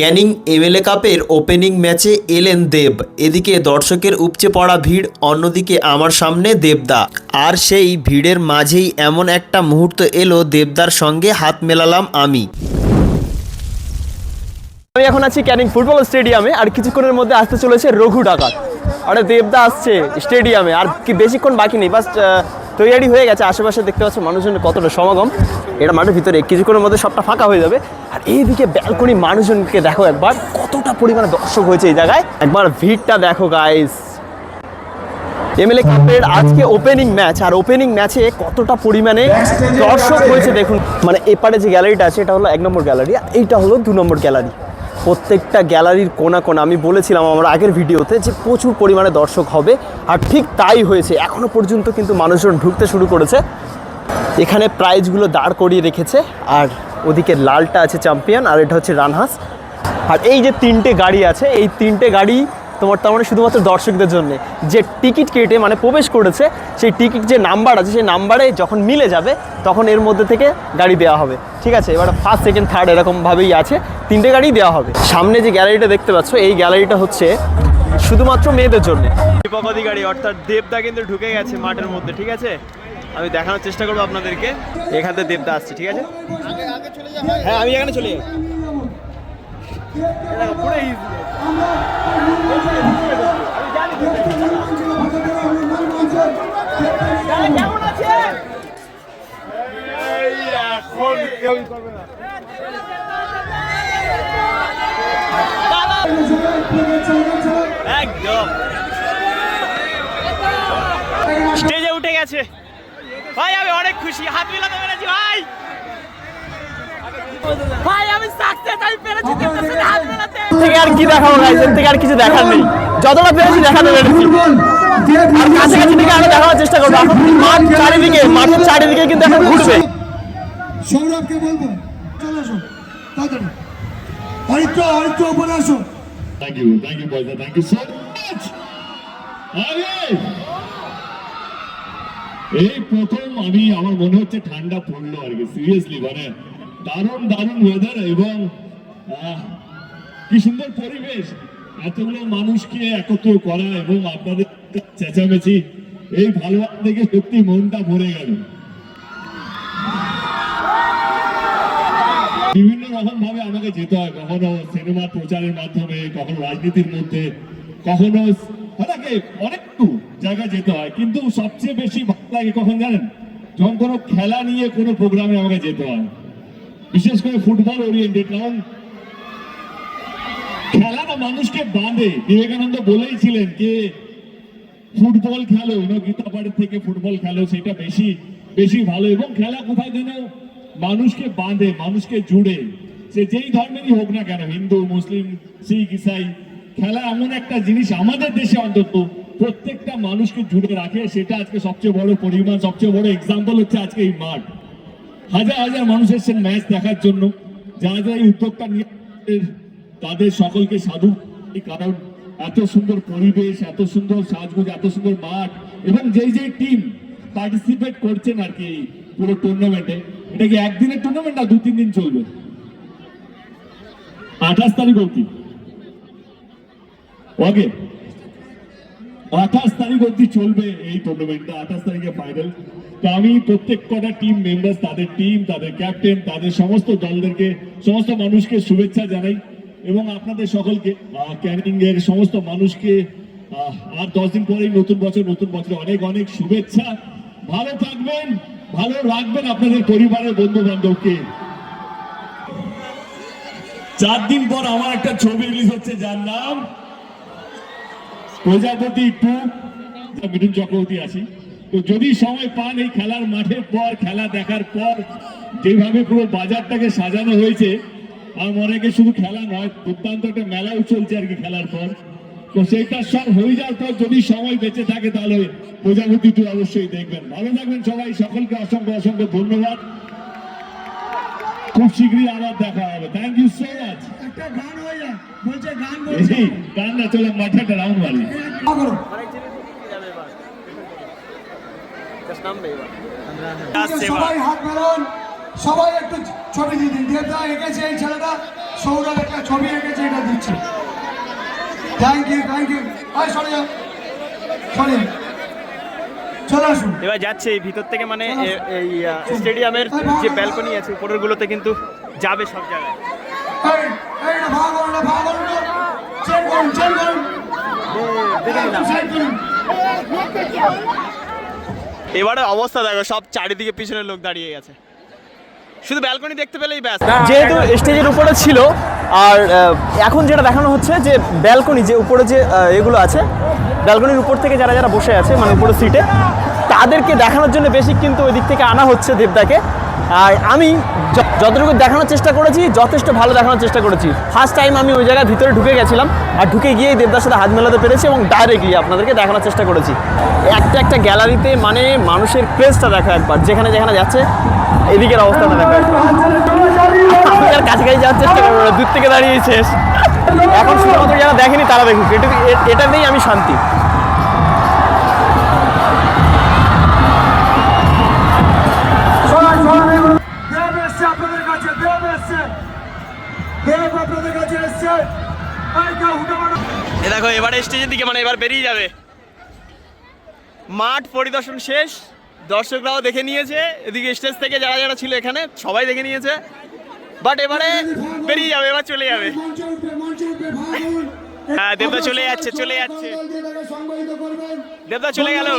Canning MLA কাপের opening ম্যাচে এলেন দেব। এদিকে দর্শকের উপচে পড়া ভিড়, অন্যদিকে আমার সামনে দেবদা। আর সেই ভিড়ের মাঝেই এমন একটা মুহূর্ত এলো, দেবদার সঙ্গে হাত মেলালাম আমি। আমি এখন আছি ক্যানিং ফুটবল স্টেডিয়ামে, আর কিছুক্ষণের মধ্যে আসতে চলেছে রঘু ডাকাত। আরে দেবদা আসছে স্টেডিয়ামে, আর কি বেশিক্ষণ বাকি নেই, বাস তৈরি হয়ে গেছে। আশেপাশে দেখতে পাচ্ছ মানুষজনের কতটা সমাগম। এটা মাঠের ভিতরে কিছুক্ষণের মধ্যে সবটা ফাঁকা হয়ে যাবে। আর এইদিকে ব্যালকনি মানুষজনকে দেখো একবার, কতটা পরিমাণে দর্শক হয়েছে এই জায়গায়। একবার ভিড়টা দেখো গাইস। এমএলএ কাপের আজকে ওপেনিং ম্যাচ, আর ওপেনিং ম্যাচে কতটা পরিমাণে দর্শক হয়েছে দেখুন। মানে এপারে যে গ্যালারিটা আছে এটা হলো 1 নম্বর গ্যালারি, আর এইটা হলো 2 নম্বর গ্যালারি। প্রত্যেকটা গ্যালারির কোনা কোনা, আমি বলেছিলাম আমার আগের ভিডিওতে যে প্রচুর পরিমাণে দর্শক হবে, আর ঠিক তাই হয়েছে। এখনও পর্যন্ত কিন্তু মানুষজন ঢুকতে শুরু করেছে। এখানে প্রাইজগুলো দাঁড় করিয়ে রেখেছে, আর ওদিকে লালটা আছে চ্যাম্পিয়ন, আর এটা হচ্ছে রানহাস। আর এই যে 3টে গাড়ি আছে, এই 3টে গাড়ি তোমার তার মানে শুধুমাত্র দর্শকদের জন্য যে টিকিট কেটে মানে প্রবেশ করেছে, সেই টিকিট যে নাম্বার আছে সেই নাম্বারে যখন মিলে যাবে তখন এর মধ্যে থেকে গাড়ি দেওয়া হবে। ঠিক আছে, এবার ফার্স্ট সেকেন্ড থার্ড এরকমভাবেই আছে, 3টে গাড়ি দেওয়া হবে। সামনে যে গ্যালারিটা দেখতে পাচ্ছ, এই গ্যালারিটা হচ্ছে শুধুমাত্র মেয়েদের জন্য। দীপক অধিকারী অর্থাৎ দেবদা কিন্তু ঢুকে গেছে মাঠের মধ্যে। ঠিক আছে, আমি দেখানোর চেষ্টা করবো আপনাদেরকে। এখান থেকে দেবদা আসছে। ঠিক আছে, হ্যাঁ আমি এখানে চলে যাই। একদম স্টেজে উঠে গেছে ভাই, আমি অনেক খুশি। হাত মিলাতে পেরেছি ভাই, ভাই আমি সাকসেস, আমি পেরেছি দেবদার সাথে হাত মিলাতে। থেকে আর কি দেখাবো গাইস, এর থেকে আর কিছু দেখার নেই। যতটা পেরেছি দেখাতে পেরেছি, আর কাছাকাছি থেকে আরো দেখানোর চেষ্টা করবো। এখন মাঠ চারিদিকে, মাঠের চারিদিকে কিন্তু এখন ঘুরছে। সৌরভকে বলবো চলে আসো তাড়াতাড়ি, আরেকটু উপরে আসো। Thank you boys, thank you so much. এই প্রথম আমি, আমার মনে হচ্ছে ঠান্ডা পড়লো আর কি, সিরিয়াসলি মানে দারুণ ওয়েদার, এবং কি সুন্দর পরিবেশ, এতগুলো মানুষকে একত্র করা এবং আপনাদের চেঁচামেচি, এই ভালোবাসা দেখে সত্যি মনটা ভরে গেল। বিভিন্ন রকম ভাবে আমাকে যেতে হয়, কখনো সিনেমার প্রচারের মাধ্যমে, কখনো রাজনীতির মধ্যে, কখনো অনেক জায়গায় যেতে হয়। কিন্তু সবচেয়ে বেশি ভালো লাগে কখন জানেন, যখন কোনো খেলা নিয়ে কোনো প্রোগ্রামে আমাকে যেতে হয়, বিশেষ করে ফুটবল ওরিয়েন্টেড। কারণ খেলাটা মানুষকে বাঁধে। বিবেকানন্দ বলেইছিলেন যে ফুটবল খেলো, গীতাপাড়ের থেকে ফুটবল খেলো, সেটা বেশি ভালো। এবং খেলা কোথায় যেন মানুষকে বাঁধে, মানুষকে জুড়ে, সে যেই ধর্মেরই হোক না কেন, হিন্দু, মুসলিম, শিখ, ইসাই, খেলা এমন একটা জিনিস আমাদের দেশে অন্তত প্রত্যেকটা মানুষকে জুড়ে রাখে। সেটা আজকে সবচেয়ে বড় পরিমাণ, সবচেয়ে বড় এক্সাম্পল হচ্ছে আজকে এই মাঠ। হাজার মানুষ এসেছেন ম্যাচ দেখার জন্য। যারা এই উদ্যোগটা নিয়ে, তাদের সকলকে সাধু, কারণ এত সুন্দর পরিবেশ, এত সুন্দর সাজগোজ, এত সুন্দর মাঠ, এবং যেই টিম পার্টিসিপেট করছেন আর কি পুরো টুর্নামেন্টে। এটা কি একদিনের টুর্নামেন্ট না 2-3 দিন চলবে? 28 তারিখ অবধি, ওকে 28 তারিখ অবধি চলবে এই টুর্নামেন্টটা। 28 তারিখে ফাইনাল। তো আমি প্রত্যেক কটা টিম মেম্বার্স, তাদের টিম, তাদের ক্যাপ্টেন, তাদের সমস্ত দলদেরকে, সমস্ত মানুষকে শুভেচ্ছা জানাই, এবং আপনাদের সকলকে, ক্যানিং এর সমস্ত মানুষকে আর 10 দিন পরেই নতুন বছর অনেক শুভেচ্ছা। ভালো থাকবেন, ভালো রাখবেন আপনাদের পরিবারের, বন্ধু বান্ধবকে। 4 দিন পর আমার একটা ছবি রিলিজ হচ্ছে, যার নাম প্রজাপতি 2, মিঠুন চক্রবর্তী আছি। তো যদি সময় পান, এই খেলার মাঠের পর, খেলা দেখার পর যেভাবে পুরো বাজারটাকে সাজানো হয়েছে, আমার মনে হয় শুধু খেলা নয়, দুর্দান্ত একটা মেলাও চলছে আর কি খেলার পর। তো সেইটা সব হয়ে যাওয়ার পর যদি সময় বেঁচে থাকে, তাহলে প্রজাপতি 2 অবশ্যই দেখবেন। ভালো থাকবেন সবাই, সকলকে অসংখ্য ধন্যবাদ। খুব শীঘ্রই আবার দেখা হবে। Thank you so much. একটা গান হয়ে যায়, বলছে গান বলছে, গান না, চলো মাথাটা রাউন্ড মারি। সবাই হাত মেলান, সবাই একটু ছবি দিয়ে দিন। দেবদা এঁকেছে, এই ছেলেটা সৌরভ একটা ছবি এঁকেছে। দিচ্ছি। থ্যাংক ইউ সরে যাও, সরে যাও। চলে আসুন। এবার যাচ্ছে এই ভিতর থেকে, মানে এই স্টেডিয়ামের যে ব্যালকনি আছে উপরের গুলোতে কিন্তু যাবে সব জায়গায়। এই না ভাগ করুন, না ভাগ করুন, চেক করুন, চেক করুন, চেক করুন। এবারে অবস্থা দেখো, সব চারিদিকে পিছনের লোক দাঁড়িয়ে গেছে, শুধু ব্যালকনি দেখতে পেলেই ব্যাস। যেহেতু স্টেজের উপরে ছিল, আর এখন যেটা দেখানো হচ্ছে যে ব্যালকনি যে উপরে যে এগুলো আছে, ব্যালকনির উপর থেকে যারা যারা বসে আছে মানে উপরে সিটে, তাদেরকে দেখানোর জন্য বেশি কিন্তু ওই দিক থেকে আনা হচ্ছে দেবদাকে। আর আমি যতটুকু দেখানোর চেষ্টা করেছি যথেষ্ট ভালো দেখানোর চেষ্টা করেছি। ফার্স্ট টাইম আমি ওই জায়গায় ভিতরে ঢুকে গেছিলাম, আর ঢুকে গিয়েই দেবদার সাথে হাত মেলাতে পেরেছি এবং ডাইরেক্টলি আপনাদেরকে দেখানোর চেষ্টা করেছি। একটা একটা গ্যালারিতে মানে মানুষের ক্রেজটা দেখো একবার, যেখানে যেখানে যাচ্ছে এদিকের অবস্থাটা দেখো। আমি আর কাছাকাছি যাওয়ার চেষ্টা করবো না, দূর থেকে দাঁড়িয়ে শেষ। এখন শুধুমাত্র যারা দেখেনি তারা দেখুক, এটাতেই আমি শান্তি। দেব এসছে আপনাদের কাছে, দেব এসছে, দেব আপনাদের কাছে এসছে। এই কেউ উঠে পড়ো। এ দেখো এবারে স্টেজের দিকে, মানে এবার বেরিয়ে যাবে। মাঠ পরিদর্শন শেষ, দর্শকরাও দেখে নিয়েছে, এদিকে স্টেজ থেকে যারা যারা ছিল এখানে সবাই দেখে নিয়েছে, বাট এবারে বেরিয়ে যাবে, এবার চলে যাবে। মঞ্চে উঠবে, ভাগ করুন। হ্যাঁ, দেবদা চলে যাচ্ছে, চলে যাচ্ছে, দল দিয়ে তাকে সংগঠিত করবেন। দেবদা চলে গেল।